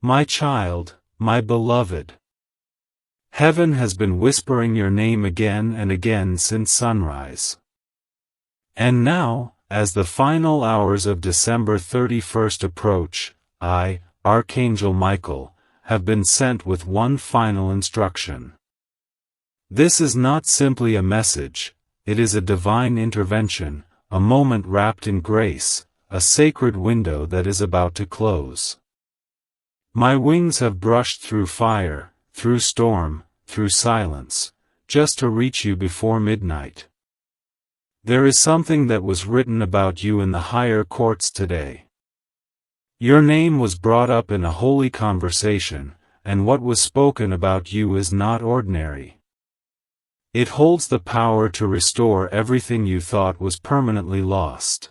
My child, my beloved. Heaven has been whispering your name again and again since sunrise. And now, as the final hours of December 31st approach, I, Archangel Michael, have been sent with one final instruction. This is not simply a message, it is a divine intervention, a moment wrapped in grace, a sacred window that is about to close. My wings have brushed through fire, through storm, through silence, just to reach you before midnight. There is something that was written about you in the higher courts today. Your name was brought up in a holy conversation, and what was spoken about you is not ordinary. It holds the power to restore everything you thought was permanently lost.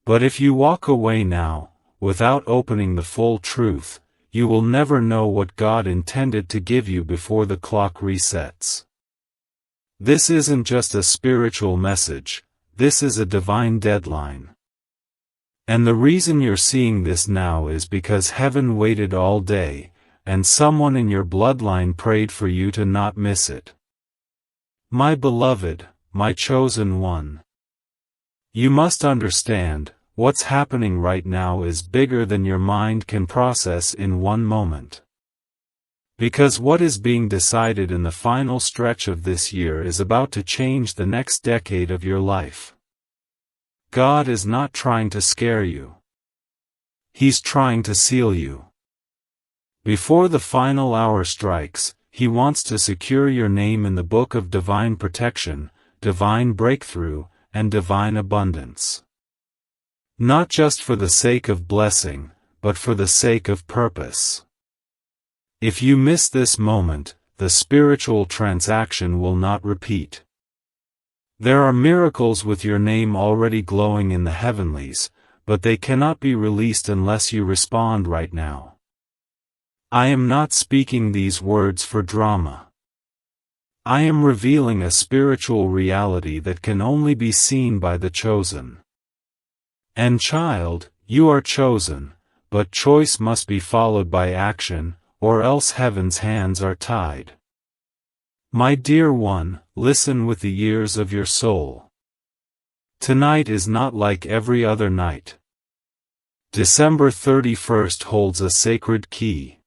But if you walk away now, without opening the full truth, you will never know what God intended to give you before the clock resets. This isn't just a spiritual message, this is a divine deadline. And the reason you're seeing this now is because heaven waited all day, and someone in your bloodline prayed for you to not miss it. My beloved, my chosen one. You must understand, what's happening right now is bigger than your mind can process in one moment. Because what is being decided in the final stretch of this year is about to change the next decade of your life. God is not trying to scare you. He's trying to seal you. Before the final hour strikes, He wants to secure your name in the book of divine protection, divine breakthrough, and divine abundance. Not just for the sake of blessing, but for the sake of purpose. If you miss this moment, the spiritual transaction will not repeat. There are miracles with your name already glowing in the heavenlies, but they cannot be released unless you respond right now. I am not speaking these words for drama. I am revealing a spiritual reality that can only be seen by the chosen. And child, you are chosen, but choice must be followed by action, or else heaven's hands are tied. My dear one, listen with the ears of your soul. Tonight is not like every other night. December 31st holds a sacred key.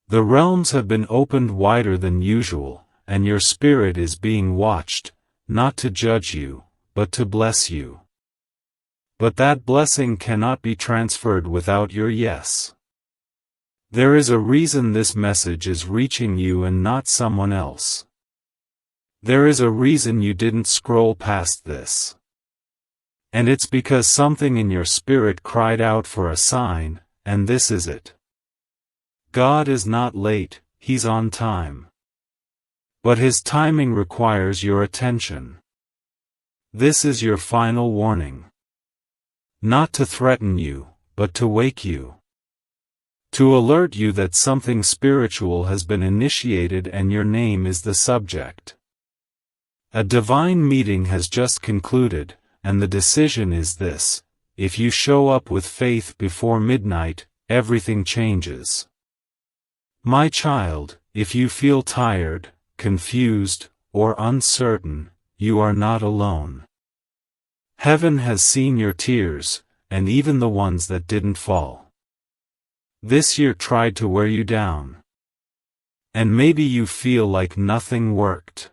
The realms have been opened wider than usual, and your spirit is being watched, not to judge you, but to bless you. But that blessing cannot be transferred without your yes. There is a reason this message is reaching you and not someone else. There is a reason you didn't scroll past this. And it's because something in your spirit cried out for a sign, and this is it. God is not late, He's on time. But His timing requires your attention. This is your final warning. Not to threaten you, but to wake you. To alert you that something spiritual has been initiated and your name is the subject. A divine meeting has just concluded, and the decision is this: if you show up with faith before midnight, everything changes. My child, if you feel tired, confused, or uncertain, you are not alone. Heaven has seen your tears, and even the ones that didn't fall. This year tried to wear you down. And maybe you feel like nothing worked.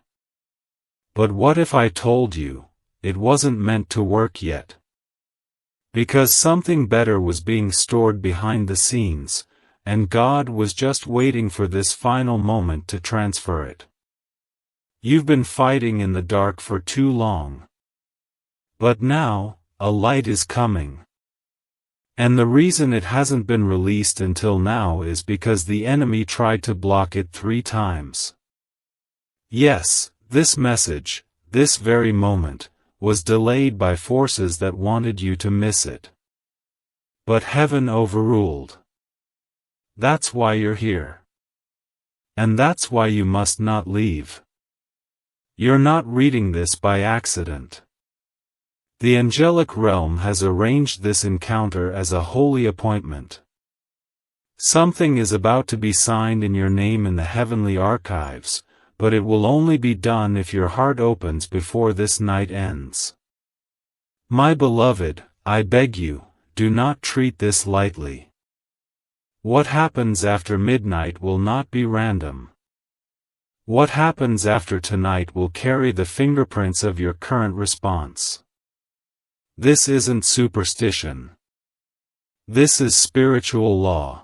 But what if I told you, it wasn't meant to work yet? Because something better was being stored behind the scenes, and God was just waiting for this final moment to transfer it. You've been fighting in the dark for too long. But now, a light is coming. And the reason it hasn't been released until now is because the enemy tried to block it 3 times. Yes, this message, this very moment, was delayed by forces that wanted you to miss it. But heaven overruled. That's why you're here. And that's why you must not leave. You're not reading this by accident. The angelic realm has arranged this encounter as a holy appointment. Something is about to be signed in your name in the heavenly archives, but it will only be done if your heart opens before this night ends. My beloved, I beg you, do not treat this lightly. What happens after midnight will not be random. What happens after tonight will carry the fingerprints of your current response. This isn't superstition. This is spiritual law.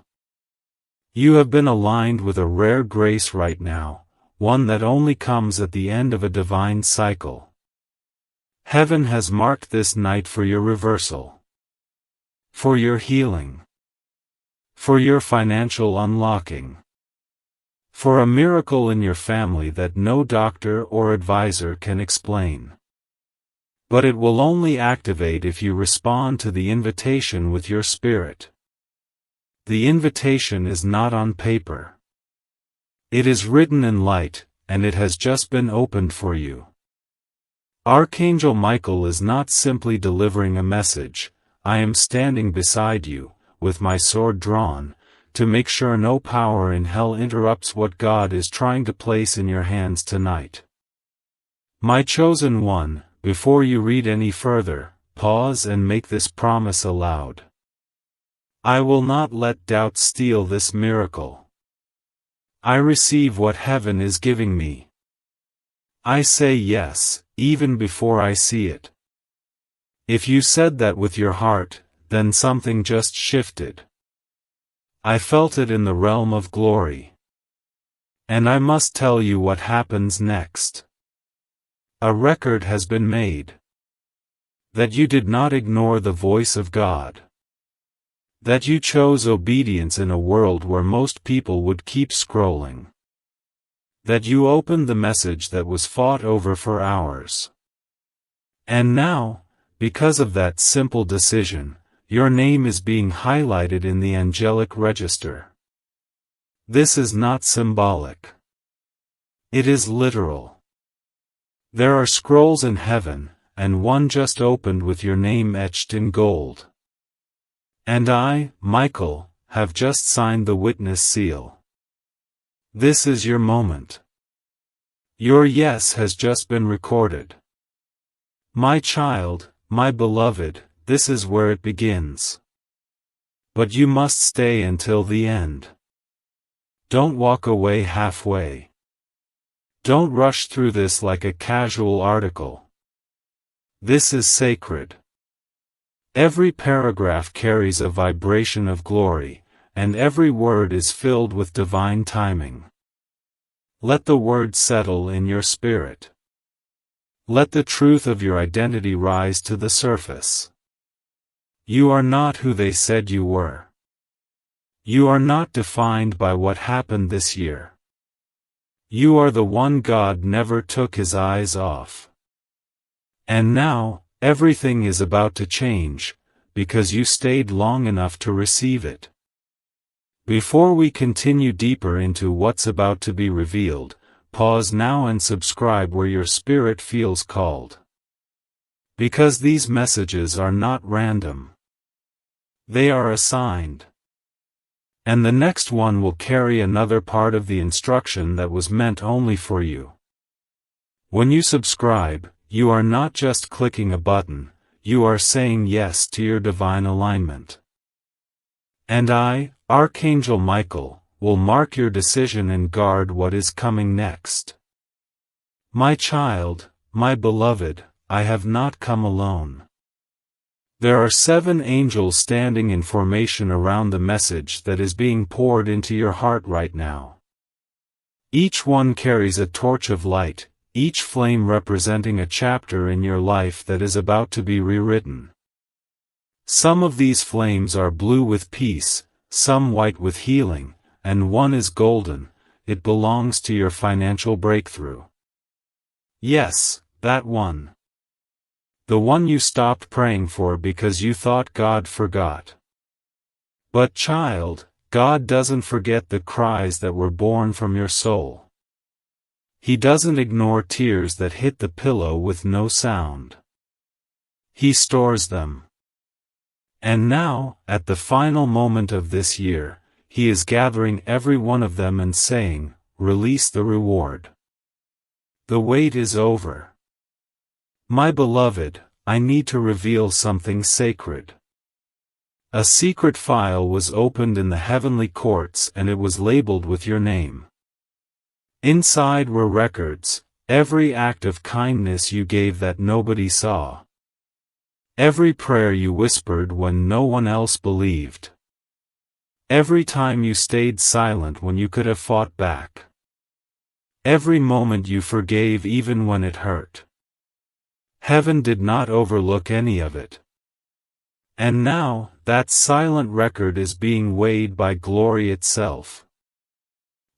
You have been aligned with a rare grace right now, one that only comes at the end of a divine cycle. Heaven has marked this night for your reversal. For your healing. For your financial unlocking. For a miracle in your family that no doctor or advisor can explain. But it will only activate if you respond to the invitation with your spirit. The invitation is not on paper. It is written in light, and it has just been opened for you. Archangel Michael is not simply delivering a message. I am standing beside you, with my sword drawn, to make sure no power in hell interrupts what God is trying to place in your hands tonight. My chosen one, before you read any further, pause and make this promise aloud. I will not let doubt steal this miracle. I receive what heaven is giving me. I say yes, even before I see it. If you said that with your heart, then something just shifted. I felt it in the realm of glory. And I must tell you what happens next. A record has been made. That you did not ignore the voice of God. That you chose obedience in a world where most people would keep scrolling. That you opened the message that was fought over for hours. And now, because of that simple decision, your name is being highlighted in the angelic register. This is not symbolic. It is literal. There are scrolls in heaven, and one just opened with your name etched in gold. And I, Michael, have just signed the witness seal. This is your moment. Your yes has just been recorded. My child, my beloved, this is where it begins. But you must stay until the end. Don't walk away halfway. Don't rush through this like a casual article. This is sacred. Every paragraph carries a vibration of glory, and every word is filled with divine timing. Let the word settle in your spirit. Let the truth of your identity rise to the surface. You are not who they said you were. You are not defined by what happened this year. You are the one God never took his eyes off. And now, everything is about to change, because you stayed long enough to receive it. Before we continue deeper into what's about to be revealed, pause now and subscribe where your spirit feels called. Because these messages are not random. They are assigned. And the next one will carry another part of the instruction that was meant only for you. When you subscribe, you are not just clicking a button, you are saying yes to your divine alignment. And I, Archangel Michael, will mark your decision and guard what is coming next. My child, my beloved, I have not come alone. There are 7 angels standing in formation around the message that is being poured into your heart right now. Each one carries a torch of light, each flame representing a chapter in your life that is about to be rewritten. Some of these flames are blue with peace, some white with healing, and one is golden. It belongs to your financial breakthrough. Yes, that one. The one you stopped praying for because you thought God forgot. But child, God doesn't forget the cries that were born from your soul. He doesn't ignore tears that hit the pillow with no sound. He stores them. And now, at the final moment of this year, he is gathering every one of them and saying, "Release the reward. The wait is over." My beloved, I need to reveal something sacred. A secret file was opened in the heavenly courts and it was labeled with your name. Inside were records, every act of kindness you gave that nobody saw. Every prayer you whispered when no one else believed. Every time you stayed silent when you could have fought back. Every moment you forgave even when it hurt. Heaven did not overlook any of it. And now, that silent record is being weighed by glory itself.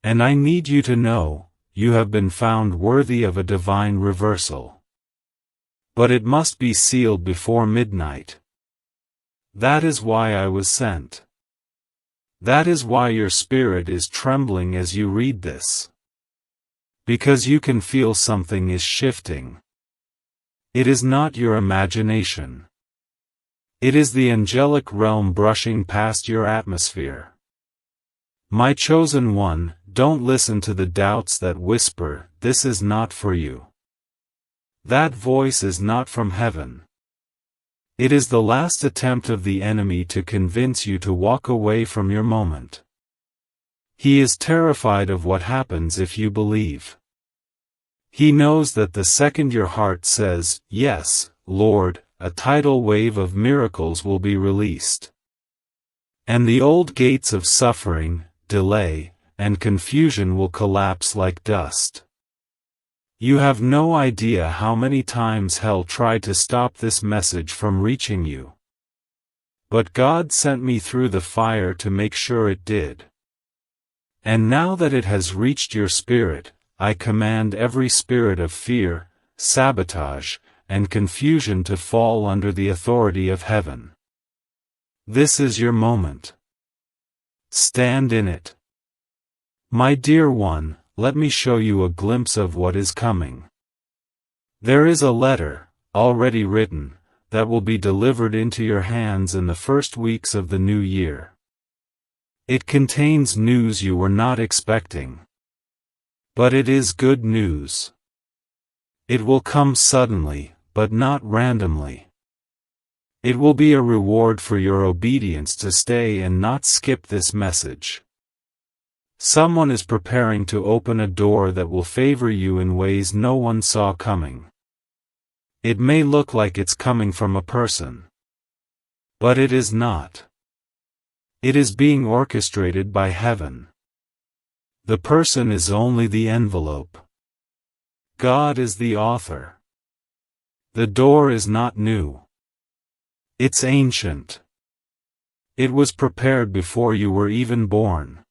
And I need you to know, you have been found worthy of a divine reversal. But it must be sealed before midnight. That is why I was sent. That is why your spirit is trembling as you read this. Because you can feel something is shifting. It is not your imagination. It is the angelic realm brushing past your atmosphere. My chosen one, don't listen to the doubts that whisper, "This is not for you." That voice is not from heaven. It is the last attempt of the enemy to convince you to walk away from your moment. He is terrified of what happens if you believe. He knows that the second your heart says, "Yes, Lord," a tidal wave of miracles will be released. And the old gates of suffering, delay, and confusion will collapse like dust. You have no idea how many times hell tried to stop this message from reaching you. But God sent me through the fire to make sure it did. And now that it has reached your spirit, I command every spirit of fear, sabotage, and confusion to fall under the authority of heaven. This is your moment. Stand in it. My dear one, let me show you a glimpse of what is coming. There is a letter, already written, that will be delivered into your hands in the first weeks of the new year. It contains news you were not expecting. But it is good news. It will come suddenly, but not randomly. It will be a reward for your obedience to stay and not skip this message. Someone is preparing to open a door that will favor you in ways no one saw coming. It may look like it's coming from a person. But it is not. It is being orchestrated by heaven. The person is only the envelope. God is the author. The door is not new. It's ancient. It was prepared before you were even born.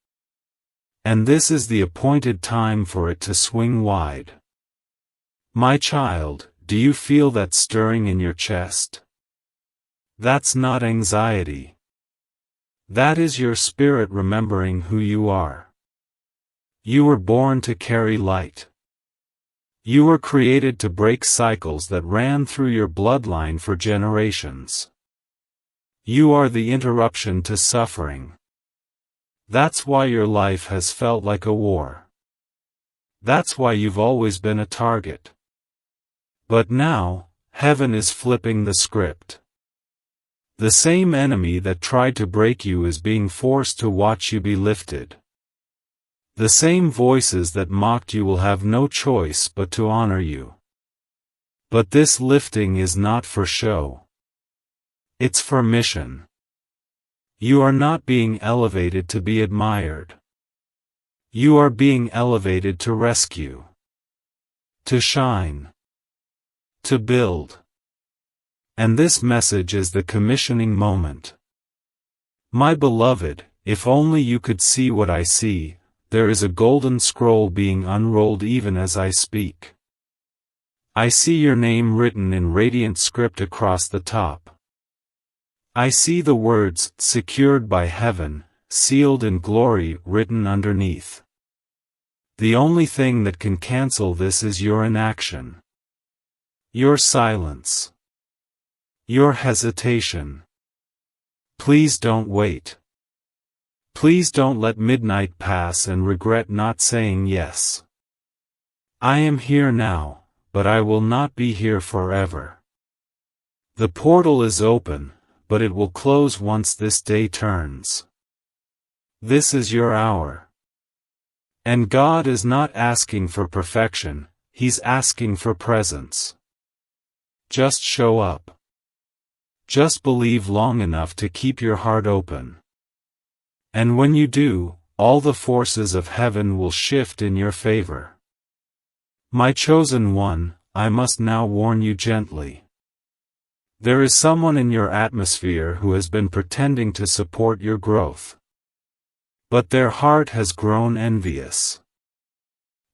And this is the appointed time for it to swing wide. My child, do you feel that stirring in your chest? That's not anxiety. That is your spirit remembering who you are. You were born to carry light. You were created to break cycles that ran through your bloodline for generations. You are the interruption to suffering. That's why your life has felt like a war. That's why you've always been a target. But now, heaven is flipping the script. The same enemy that tried to break you is being forced to watch you be lifted. The same voices that mocked you will have no choice but to honor you. But this lifting is not for show. It's for mission. You are not being elevated to be admired. You are being elevated to rescue. To shine. To build. And this message is the commissioning moment. My beloved, if only you could see what I see, there is a golden scroll being unrolled even as I speak. I see your name written in radiant script across the top. I see the words, "Secured by heaven, sealed in glory," written underneath. The only thing that can cancel this is your inaction. Your silence. Your hesitation. Please don't wait. Please don't let midnight pass and regret not saying yes. I am here now, but I will not be here forever. The portal is open, but it will close once this day turns. This is your hour. And God is not asking for perfection, He's asking for presence. Just show up. Just believe long enough to keep your heart open. And when you do, all the forces of heaven will shift in your favor. My chosen one, I must now warn you gently. There is someone in your atmosphere who has been pretending to support your growth. But their heart has grown envious.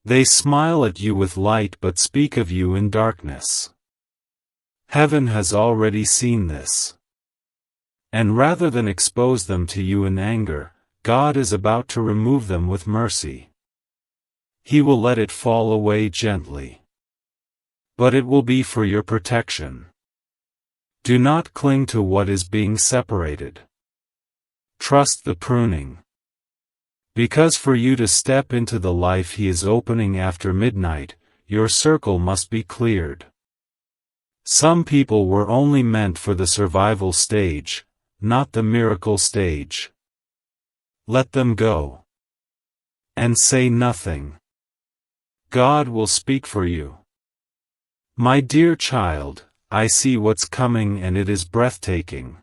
They smile at you with light but speak of you in darkness. Heaven has already seen this. And rather than expose them to you in anger, God is about to remove them with mercy. He will let it fall away gently. But it will be for your protection. Do not cling to what is being separated. Trust the pruning. Because for you to step into the life He is opening after midnight, your circle must be cleared. Some people were only meant for the survival stage, not the miracle stage. Let them go. And say nothing. God will speak for you. My dear child, I see what's coming and it is breathtaking.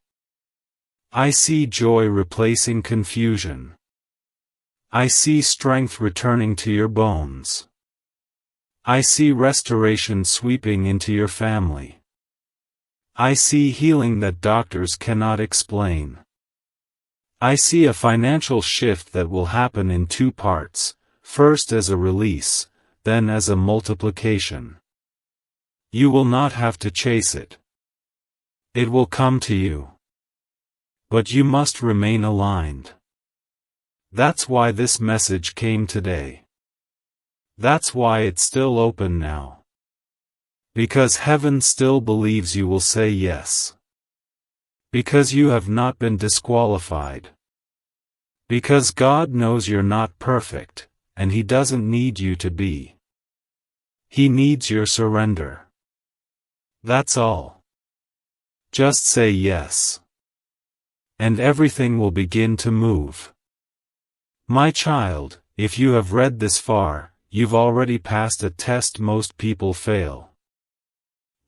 I see joy replacing confusion. I see strength returning to your bones. I see restoration sweeping into your family. I see healing that doctors cannot explain. I see a financial shift that will happen in two parts, first as a release, then as a multiplication. You will not have to chase it. It will come to you. But you must remain aligned. That's why this message came today. That's why it's still open now. Because heaven still believes you will say yes. Because you have not been disqualified. Because God knows you're not perfect, and He doesn't need you to be. He needs your surrender. That's all. Just say yes. And everything will begin to move. My child, if you have read this far, you've already passed a test most people fail.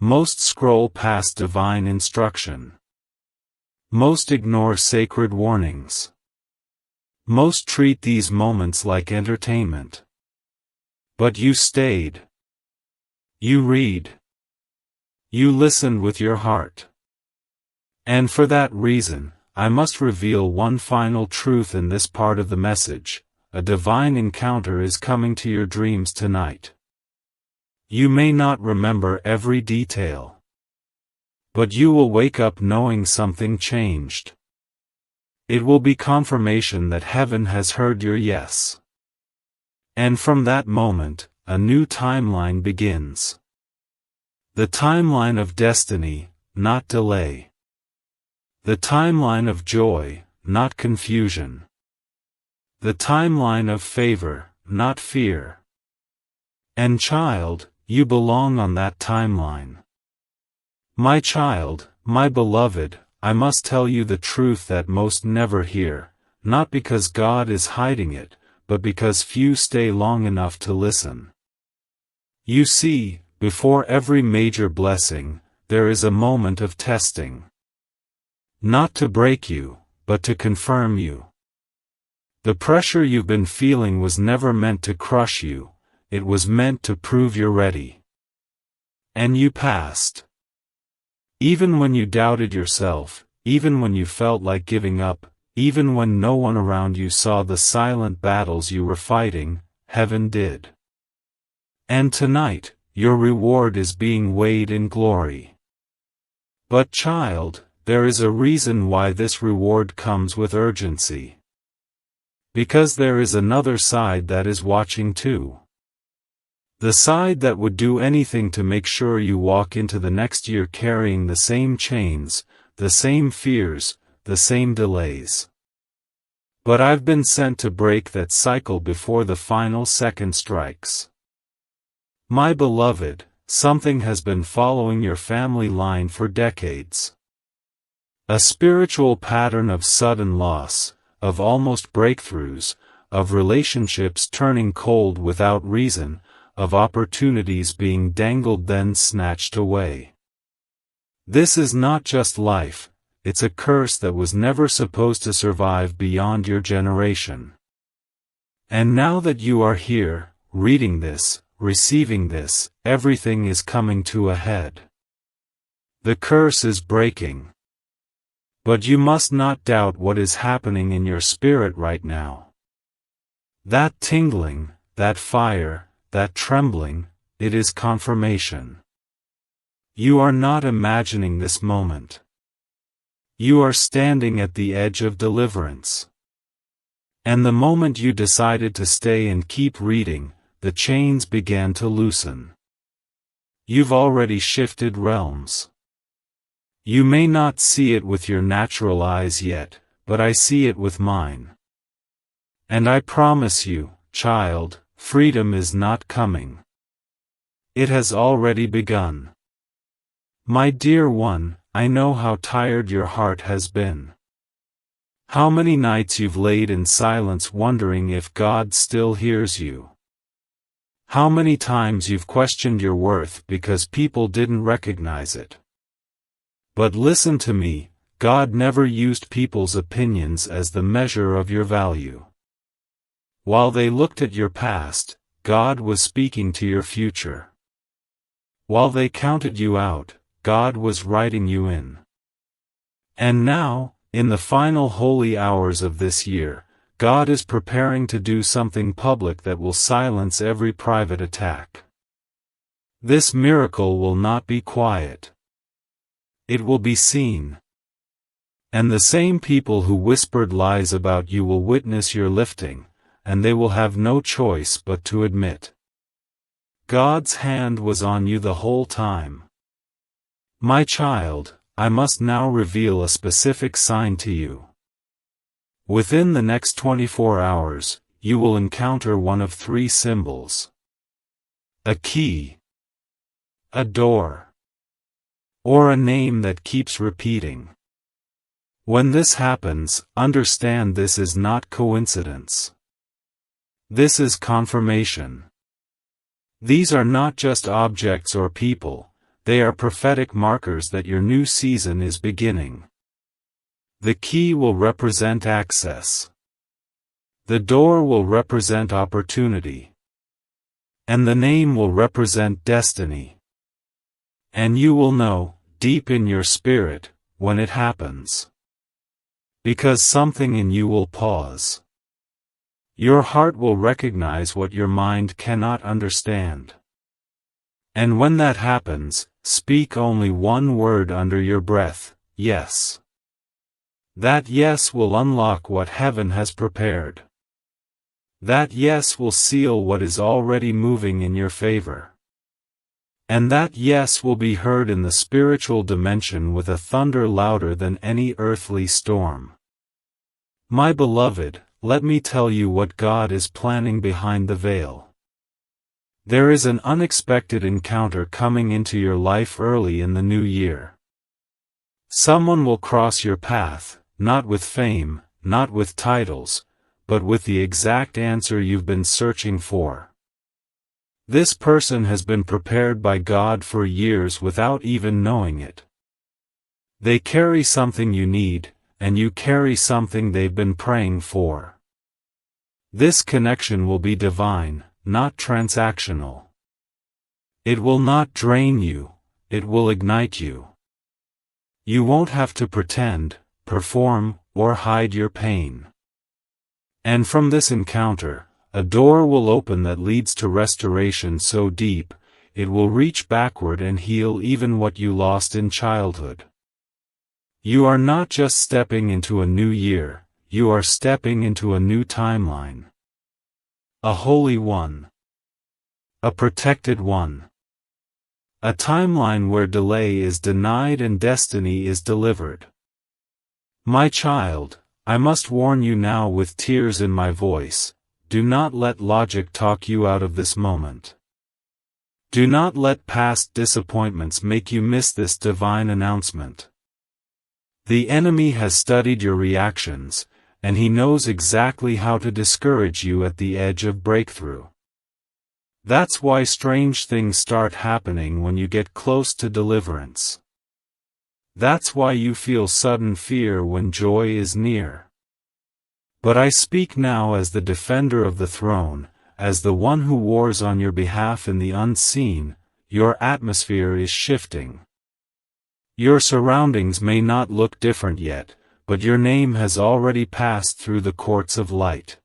Most scroll past divine instruction. Most ignore sacred warnings. Most treat these moments like entertainment. But you stayed. You read. You listened with your heart. And for that reason, I must reveal one final truth in this part of the message: a divine encounter is coming to your dreams tonight. You may not remember every detail. But you will wake up knowing something changed. It will be confirmation that heaven has heard your yes. And from that moment, a new timeline begins. The timeline of destiny, not delay. The timeline of joy, not confusion. The timeline of favor, not fear. And child, you belong on that timeline. My child, my beloved, I must tell you the truth that most never hear, not because God is hiding it, but because few stay long enough to listen. You see, before every major blessing, there is a moment of testing. Not to break you, but to confirm you. The pressure you've been feeling was never meant to crush you, it was meant to prove you're ready. And you passed. Even when you doubted yourself, even when you felt like giving up, even when no one around you saw the silent battles you were fighting, heaven did. And tonight, your reward is being weighed in glory. But child, there is a reason why this reward comes with urgency. Because there is another side that is watching too. The side that would do anything to make sure you walk into the next year carrying the same chains, the same fears, the same delays. But I've been sent to break that cycle before the final second strikes. My beloved, something has been following your family line for decades. A spiritual pattern of sudden loss, of almost breakthroughs, of relationships turning cold without reason, of opportunities being dangled then snatched away. This is not just life, it's a curse that was never supposed to survive beyond your generation. And now that you are here, reading this, receiving this, everything is coming to a head. The curse is breaking. But you must not doubt what is happening in your spirit right now. That tingling, that fire, that trembling, it is confirmation. You are not imagining this moment. You are standing at the edge of deliverance. And the moment you decided to stay and keep reading, the chains began to loosen. You've already shifted realms. You may not see it with your natural eyes yet, but I see it with mine. And I promise you, child, freedom is not coming. It has already begun. My dear one, I know how tired your heart has been. How many nights you've laid in silence wondering if God still hears you. How many times you've questioned your worth because people didn't recognize it. But listen to me, God never used people's opinions as the measure of your value. While they looked at your past, God was speaking to your future. While they counted you out, God was writing you in. And now, in the final holy hours of this year, God is preparing to do something public that will silence every private attack. This miracle will not be quiet. It will be seen. And the same people who whispered lies about you will witness your lifting, and they will have no choice but to admit. God's hand was on you the whole time. My child, I must now reveal a specific sign to you. Within the next 24 hours, you will encounter one of three symbols. A key, a door, or a name that keeps repeating. When this happens, understand this is not coincidence. This is confirmation. These are not just objects or people, they are prophetic markers that your new season is beginning. The key will represent access. The door will represent opportunity. And the name will represent destiny. And you will know, deep in your spirit, when it happens. Because something in you will pause. Your heart will recognize what your mind cannot understand. And when that happens, speak only one word under your breath, yes. That yes will unlock what heaven has prepared. That yes will seal what is already moving in your favor. And that yes will be heard in the spiritual dimension with a thunder louder than any earthly storm. My beloved, let me tell you what God is planning behind the veil. There is an unexpected encounter coming into your life early in the new year. Someone will cross your path, not with fame, not with titles, but with the exact answer you've been searching for. This person has been prepared by God for years without even knowing it. They carry something you need, and you carry something they've been praying for. This connection will be divine, not transactional. It will not drain you, it will ignite you. You won't have to pretend, perform, or hide your pain. And from this encounter, a door will open that leads to restoration so deep, it will reach backward and heal even what you lost in childhood. You are not just stepping into a new year, you are stepping into a new timeline. A holy one. A protected one. A timeline where delay is denied and destiny is delivered. My child, I must warn you now with tears in my voice, do not let logic talk you out of this moment. Do not let past disappointments make you miss this divine announcement. The enemy has studied your reactions, and he knows exactly how to discourage you at the edge of breakthrough. That's why strange things start happening when you get close to deliverance. That's why you feel sudden fear when joy is near. But I speak now as the defender of the throne, as the one who wars on your behalf in the unseen. Your atmosphere is shifting. Your surroundings may not look different yet, but your name has already passed through the courts of light.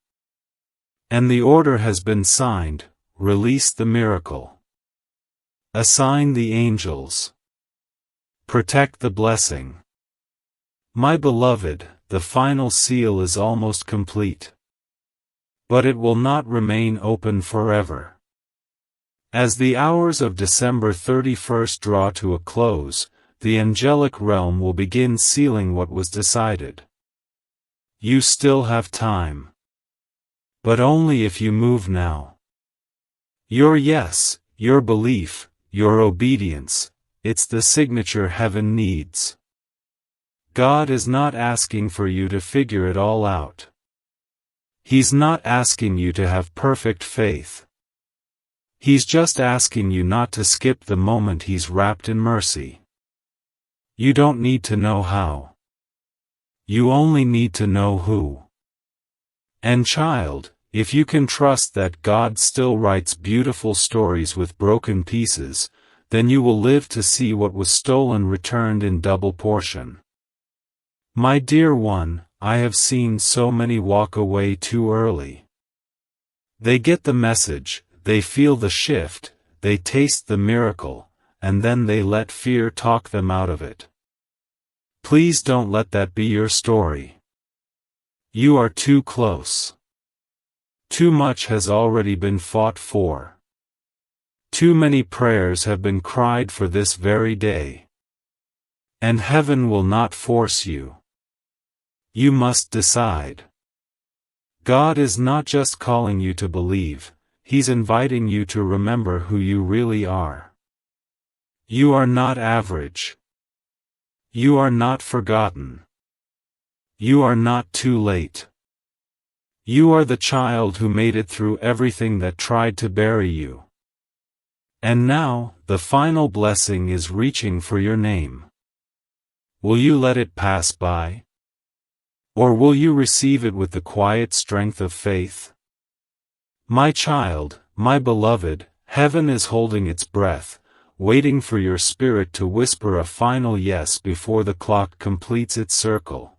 And the order has been signed: release the miracle. Assign the angels. Protect the blessing. My beloved, the final seal is almost complete. But it will not remain open forever. As the hours of December 31st draw to a close, the angelic realm will begin sealing what was decided. You still have time. But only if you move now. Your yes, your belief, your obedience, it's the signature heaven needs. God is not asking for you to figure it all out. He's not asking you to have perfect faith. He's just asking you not to skip the moment He's wrapped in mercy. You don't need to know how. You only need to know who. And child, if you can trust that God still writes beautiful stories with broken pieces, then you will live to see what was stolen returned in double portion. My dear one, I have seen so many walk away too early. They get the message, they feel the shift, they taste the miracle, and then they let fear talk them out of it. Please don't let that be your story. You are too close. Too much has already been fought for. Too many prayers have been cried for this very day. And heaven will not force you. You must decide. God is not just calling you to believe, He's inviting you to remember who you really are. You are not average. You are not forgotten. You are not too late. You are the child who made it through everything that tried to bury you. And now, the final blessing is reaching for your name. Will you let it pass by? Or will you receive it with the quiet strength of faith? My child, my beloved, heaven is holding its breath, waiting for your spirit to whisper a final yes before the clock completes its circle.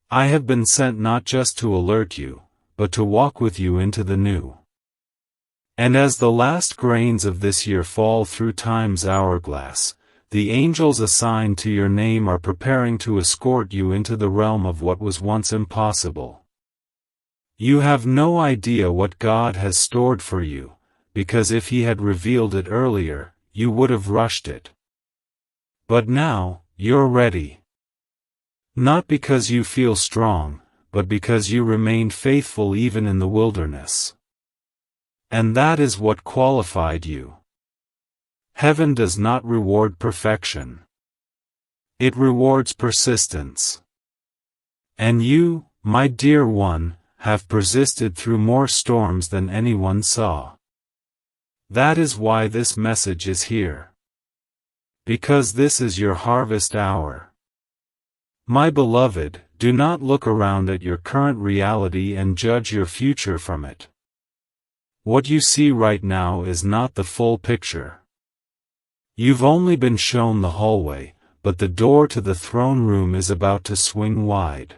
I have been sent not just to alert you, but to walk with you into the new. And as the last grains of this year fall through time's hourglass, the angels assigned to your name are preparing to escort you into the realm of what was once impossible. You have no idea what God has stored for you, because if He had revealed it earlier, you would have rushed it. But now, you're ready. Not because you feel strong, but because you remained faithful even in the wilderness. And that is what qualified you. Heaven does not reward perfection. It rewards persistence. And you, my dear one, have persisted through more storms than anyone saw. That is why this message is here. Because this is your harvest hour. My beloved, do not look around at your current reality and judge your future from it. What you see right now is not the full picture. You've only been shown the hallway, but the door to the throne room is about to swing wide.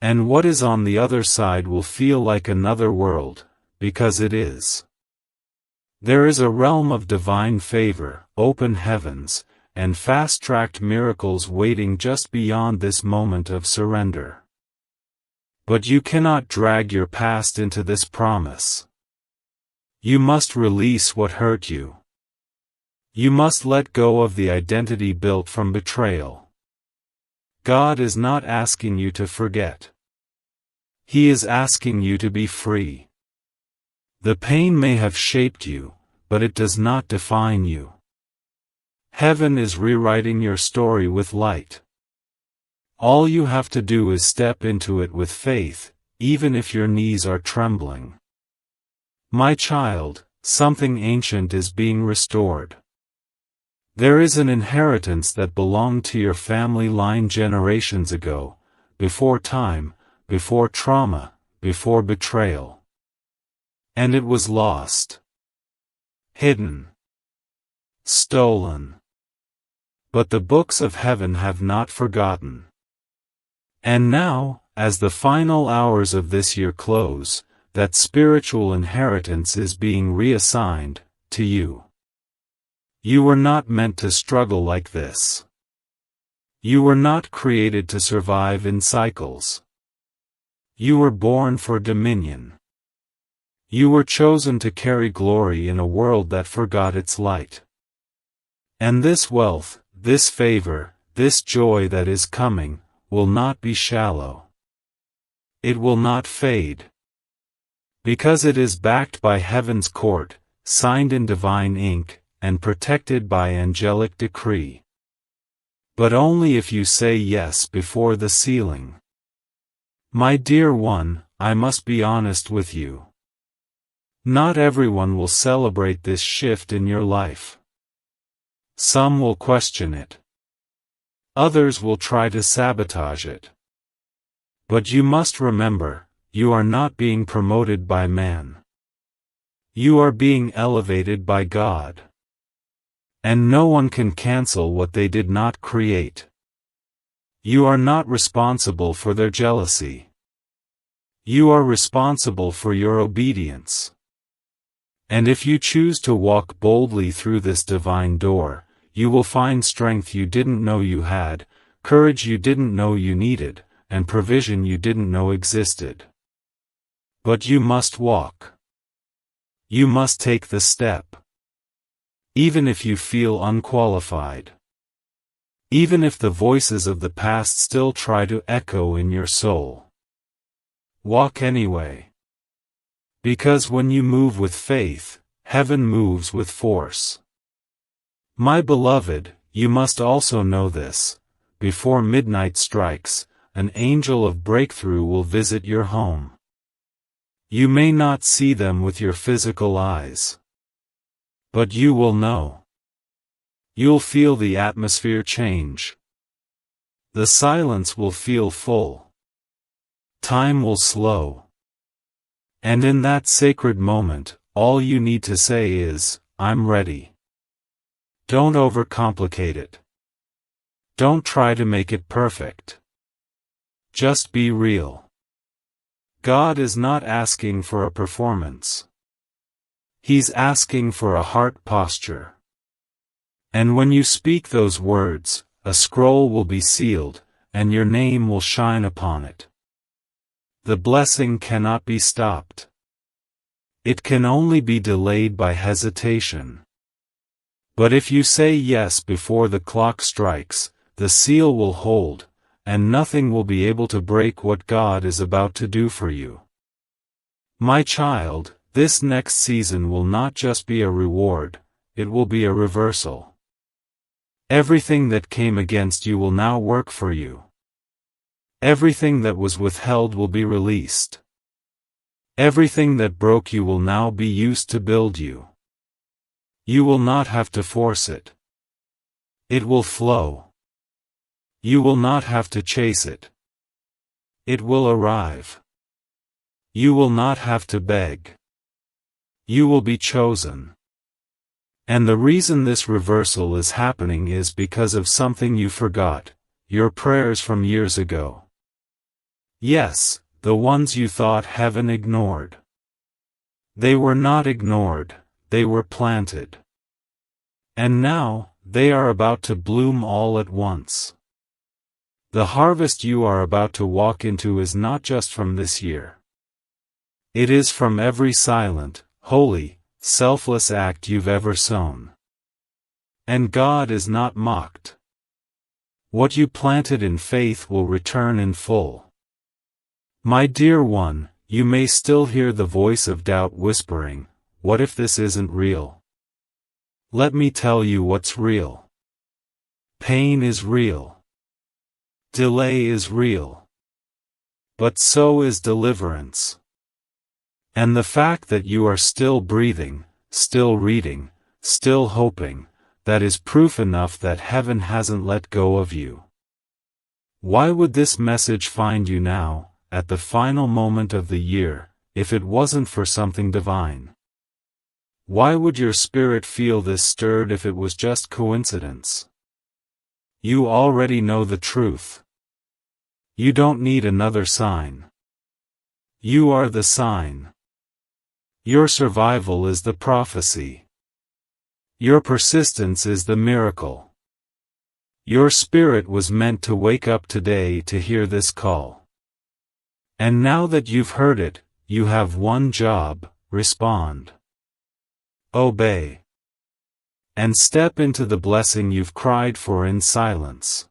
And what is on the other side will feel like another world, because it is. There is a realm of divine favor, open heavens, and fast-tracked miracles waiting just beyond this moment of surrender. But you cannot drag your past into this promise. You must release what hurt you. You must let go of the identity built from betrayal. God is not asking you to forget. He is asking you to be free. The pain may have shaped you, but it does not define you. Heaven is rewriting your story with light. All you have to do is step into it with faith, even if your knees are trembling. My child, something ancient is being restored. There is an inheritance that belonged to your family line generations ago, before time, before trauma, before betrayal. And it was lost. Hidden. Stolen. But the books of heaven have not forgotten. And now, as the final hours of this year close, that spiritual inheritance is being reassigned to you. You were not meant to struggle like this. You were not created to survive in cycles. You were born for dominion. You were chosen to carry glory in a world that forgot its light. And this wealth, this favor, this joy that is coming, will not be shallow. It will not fade. Because it is backed by heaven's court, signed in divine ink, and protected by angelic decree. But only if you say yes before the sealing. My dear one, I must be honest with you. Not everyone will celebrate this shift in your life. Some will question it. Others will try to sabotage it. But you must remember, you are not being promoted by man. You are being elevated by God. And no one can cancel what they did not create. You are not responsible for their jealousy. You are responsible for your obedience. And if you choose to walk boldly through this divine door, you will find strength you didn't know you had, courage you didn't know you needed, and provision you didn't know existed. But you must walk. You must take the step. Even if you feel unqualified. Even if the voices of the past still try to echo in your soul. Walk anyway. Because when you move with faith, heaven moves with force. My beloved, you must also know this. Before midnight strikes, an angel of breakthrough will visit your home. You may not see them with your physical eyes. But you will know. You'll feel the atmosphere change. The silence will feel full. Time will slow. And in that sacred moment, all you need to say is, I'm ready. Don't overcomplicate it. Don't try to make it perfect. Just be real. God is not asking for a performance. He's asking for a heart posture. And when you speak those words, a scroll will be sealed, and your name will shine upon it. The blessing cannot be stopped. It can only be delayed by hesitation. But if you say yes before the clock strikes, the seal will hold, and nothing will be able to break what God is about to do for you. My child, this next season will not just be a reward, it will be a reversal. Everything that came against you will now work for you. Everything that was withheld will be released. Everything that broke you will now be used to build you. You will not have to force it. It will flow. You will not have to chase it. It will arrive. You will not have to beg. You will be chosen. And the reason this reversal is happening is because of something you forgot, your prayers from years ago. Yes, the ones you thought heaven ignored. They were not ignored, they were planted. And now, they are about to bloom all at once. The harvest you are about to walk into is not just from this year. It is from every silent, holy, selfless act you've ever sown. And God is not mocked. What you planted in faith will return in full. My dear one, you may still hear the voice of doubt whispering, "What if this isn't real?" Let me tell you what's real. Pain is real. Delay is real. But so is deliverance. And the fact that you are still breathing, still reading, still hoping, that is proof enough that heaven hasn't let go of you. Why would this message find you now, at the final moment of the year, if it wasn't for something divine? Why would your spirit feel this stirred if it was just coincidence? You already know the truth. You don't need another sign. You are the sign. Your survival is the prophecy. Your persistence is the miracle. Your spirit was meant to wake up today to hear this call. And now that you've heard it, you have one job: respond. Obey. And step into the blessing you've cried for in silence.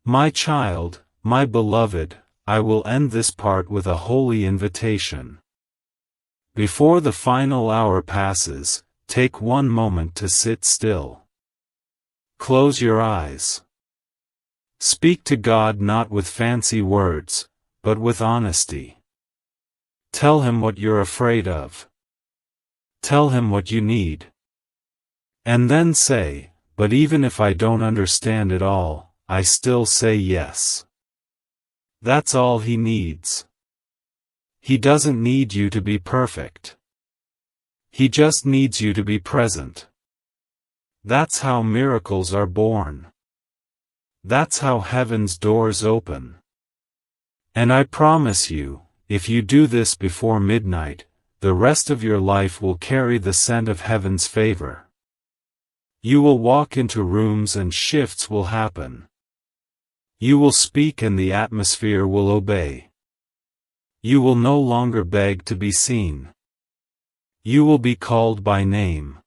My child, my beloved, I will end this part with a holy invitation. Before the final hour passes, take one moment to sit still. Close your eyes. Speak to God not with fancy words, but with honesty. Tell Him what you're afraid of. Tell Him what you need. And then say, "But even if I don't understand it all, I still say yes." That's all He needs. He doesn't need you to be perfect. He just needs you to be present. That's how miracles are born. That's how heaven's doors open. And I promise you, if you do this before midnight, the rest of your life will carry the scent of heaven's favor. You will walk into rooms and shifts will happen. You will speak and the atmosphere will obey. You will no longer beg to be seen. You will be called by name.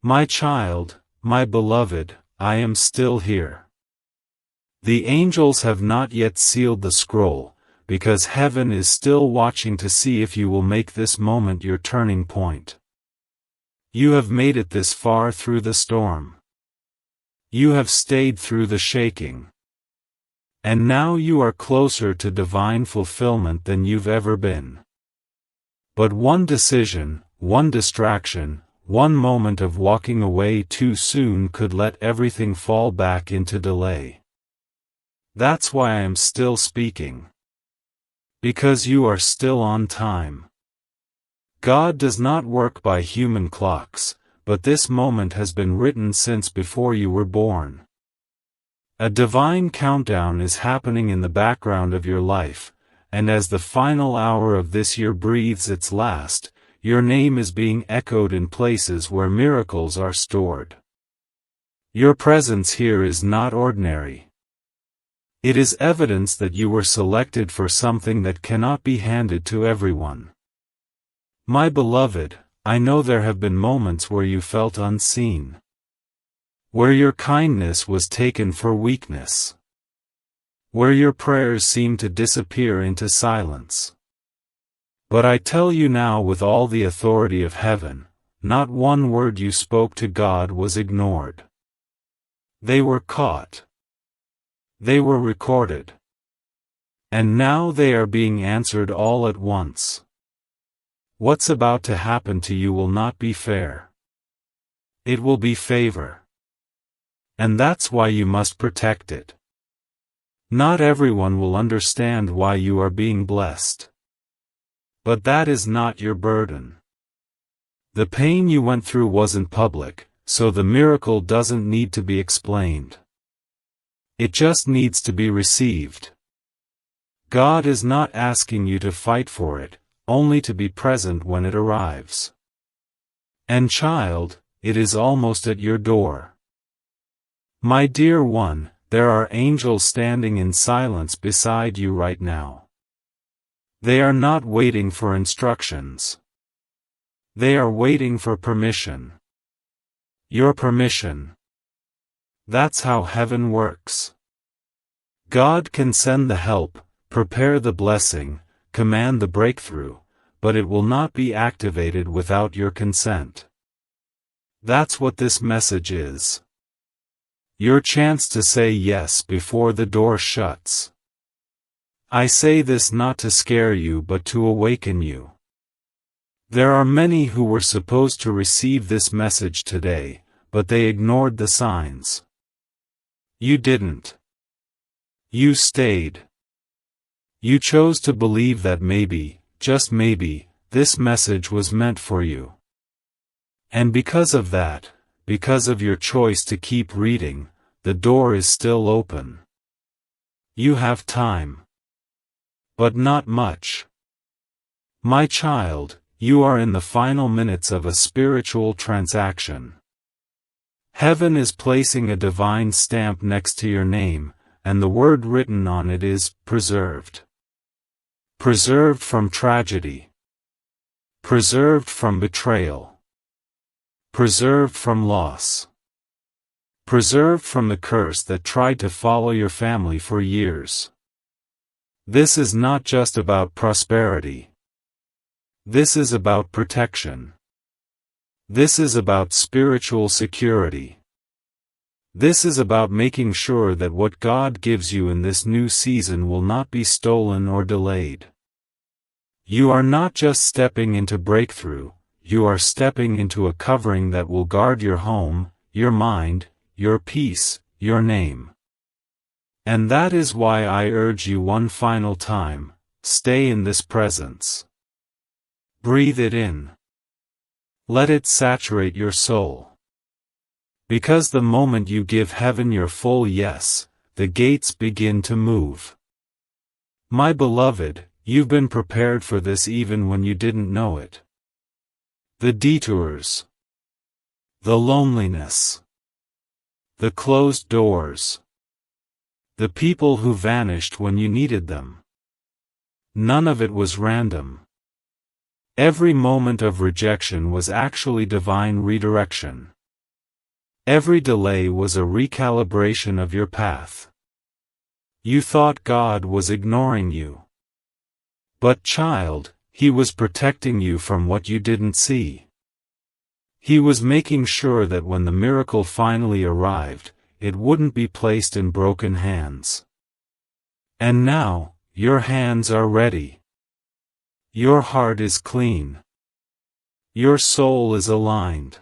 My child, my beloved, I am still here. The angels have not yet sealed the scroll, because heaven is still watching to see if you will make this moment your turning point. You have made it this far through the storm. You have stayed through the shaking. And now you are closer to divine fulfillment than you've ever been. But one decision, one distraction, one moment of walking away too soon could let everything fall back into delay. That's why I am still speaking. Because you are still on time. God does not work by human clocks, but this moment has been written since before you were born. A divine countdown is happening in the background of your life, and as the final hour of this year breathes its last, your name is being echoed in places where miracles are stored. Your presence here is not ordinary. It is evidence that you were selected for something that cannot be handed to everyone. My beloved, I know there have been moments where you felt unseen. Where your kindness was taken for weakness. Where your prayers seemed to disappear into silence. But I tell you now with all the authority of heaven, not one word you spoke to God was ignored. They were caught. They were recorded. And now they are being answered all at once. What's about to happen to you will not be fair. It will be favor. And that's why you must protect it. Not everyone will understand why you are being blessed. But that is not your burden. The pain you went through wasn't public, so the miracle doesn't need to be explained. It just needs to be received. God is not asking you to fight for it, only to be present when it arrives. And child, it is almost at your door. My dear one, there are angels standing in silence beside you right now. They are not waiting for instructions. They are waiting for permission. Your permission. That's how heaven works. God can send the help, prepare the blessing, command the breakthrough, but it will not be activated without your consent. That's what this message is. Your chance to say yes before the door shuts. I say this not to scare you but to awaken you. There are many who were supposed to receive this message today, but they ignored the signs. You didn't. You stayed. You chose to believe that maybe, just maybe, this message was meant for you. And because of that, because of your choice to keep reading, the door is still open. You have time. But not much. My child, you are in the final minutes of a spiritual transaction. Heaven is placing a divine stamp next to your name, and the word written on it is, preserved. Preserved from tragedy. Preserved from betrayal. Preserved from loss. Preserved from the curse that tried to follow your family for years. This is not just about prosperity. This is about protection. This is about spiritual security. This is about making sure that what God gives you in this new season will not be stolen or delayed. You are not just stepping into breakthrough, you are stepping into a covering that will guard your home, your mind, your peace, your name. And that is why I urge you one final time, stay in this presence. Breathe it in. Let it saturate your soul. Because the moment you give heaven your full yes, the gates begin to move. My beloved, you've been prepared for this even when you didn't know it. The detours. The loneliness. The closed doors. The people who vanished when you needed them. None of it was random. Every moment of rejection was actually divine redirection. Every delay was a recalibration of your path. You thought God was ignoring you. But child, He was protecting you from what you didn't see. He was making sure that when the miracle finally arrived, it wouldn't be placed in broken hands. And now, your hands are ready. Your heart is clean. Your soul is aligned.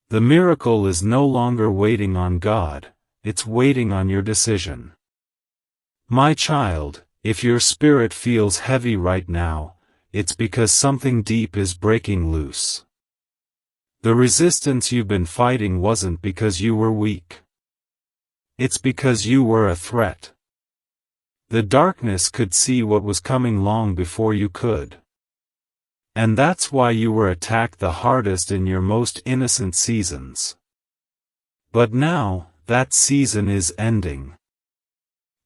The miracle is no longer waiting on God, it's waiting on your decision. My child, if your spirit feels heavy right now, it's because something deep is breaking loose. The resistance you've been fighting wasn't because you were weak. It's because you were a threat. The darkness could see what was coming long before you could. And that's why you were attacked the hardest in your most innocent seasons. But now, that season is ending.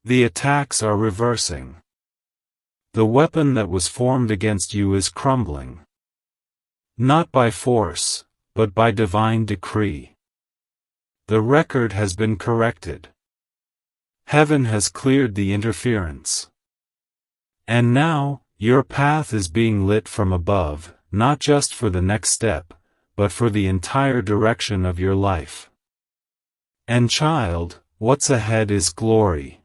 The attacks are reversing. The weapon that was formed against you is crumbling. Not by force, but by divine decree. The record has been corrected. Heaven has cleared the interference. And now, your path is being lit from above, not just for the next step, but for the entire direction of your life. And child, what's ahead is glory.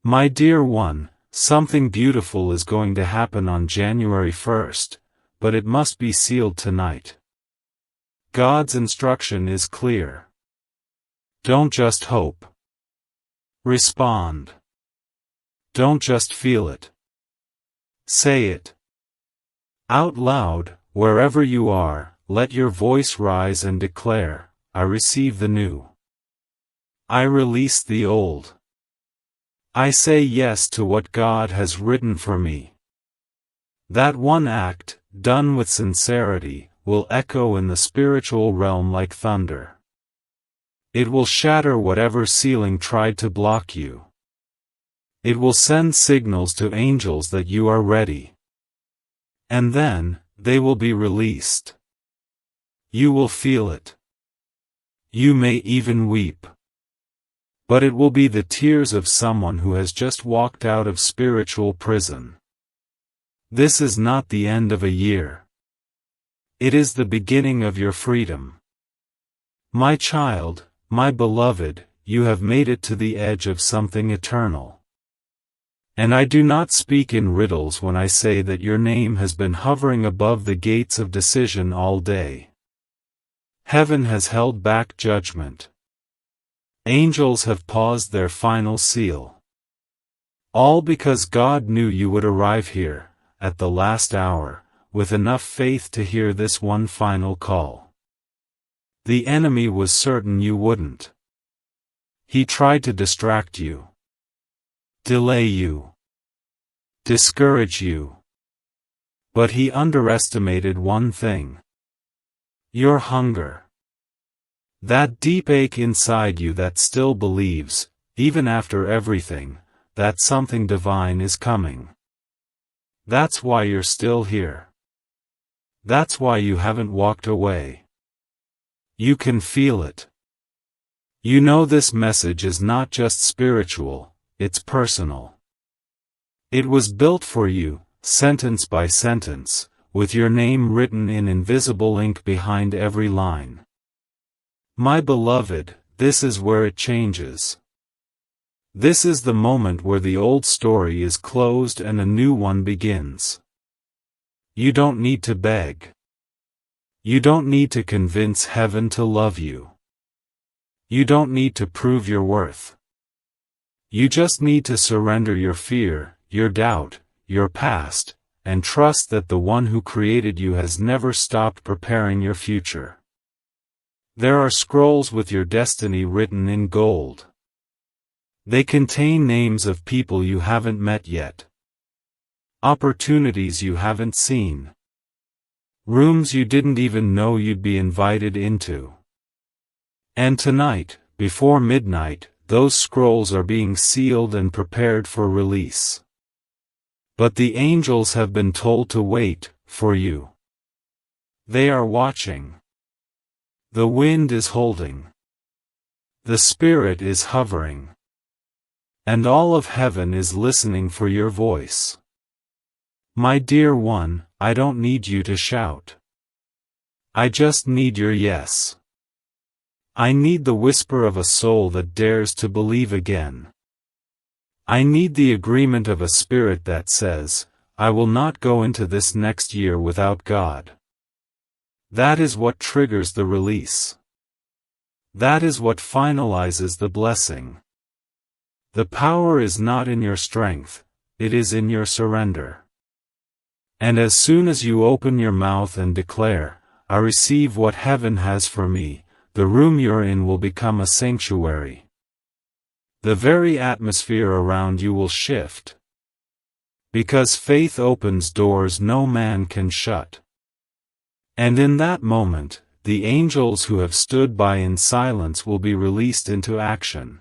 My dear one, something beautiful is going to happen on January 1st, but it must be sealed tonight. God's instruction is clear. Don't just hope. Respond. Don't just feel it. Say it. Out loud, wherever you are, let your voice rise and declare, I receive the new. I release the old. I say yes to what God has written for me. That one act, done with sincerity, will echo in the spiritual realm like thunder. It will shatter whatever ceiling tried to block you. It will send signals to angels that you are ready. And then, they will be released. You will feel it. You may even weep. But it will be the tears of someone who has just walked out of spiritual prison. This is not the end of a year. It is the beginning of your freedom. My child, my beloved, you have made it to the edge of something eternal. And I do not speak in riddles when I say that your name has been hovering above the gates of decision all day. Heaven has held back judgment. Angels have paused their final seal. All because God knew you would arrive here, at the last hour, with enough faith to hear this one final call. The enemy was certain you wouldn't. He tried to distract you, delay you, discourage you. But he underestimated one thing: your hunger. That deep ache inside you that still believes, even after everything, that something divine is coming. That's why you're still here. That's why you haven't walked away. You can feel it. You know this message is not just spiritual, it's personal. It was built for you, sentence by sentence, with your name written in invisible ink behind every line. My beloved, this is where it changes. This is the moment where the old story is closed and a new one begins. You don't need to beg. You don't need to convince heaven to love you. You don't need to prove your worth. You just need to surrender your fear, your doubt, your past, and trust that the one who created you has never stopped preparing your future. There are scrolls with your destiny written in gold. They contain names of people you haven't met yet. Opportunities you haven't seen. Rooms you didn't even know you'd be invited into. And tonight, before midnight, those scrolls are being sealed and prepared for release. But the angels have been told to wait, for you. They are watching. The wind is holding. The Spirit is hovering. And all of heaven is listening for your voice. My dear one, I don't need you to shout. I just need your yes. I need the whisper of a soul that dares to believe again. I need the agreement of a spirit that says, I will not go into this next year without God. That is what triggers the release. That is what finalizes the blessing. The power is not in your strength, it is in your surrender. And as soon as you open your mouth and declare, I receive what heaven has for me, the room you're in will become a sanctuary. The very atmosphere around you will shift. Because faith opens doors no man can shut. And in that moment, the angels who have stood by in silence will be released into action.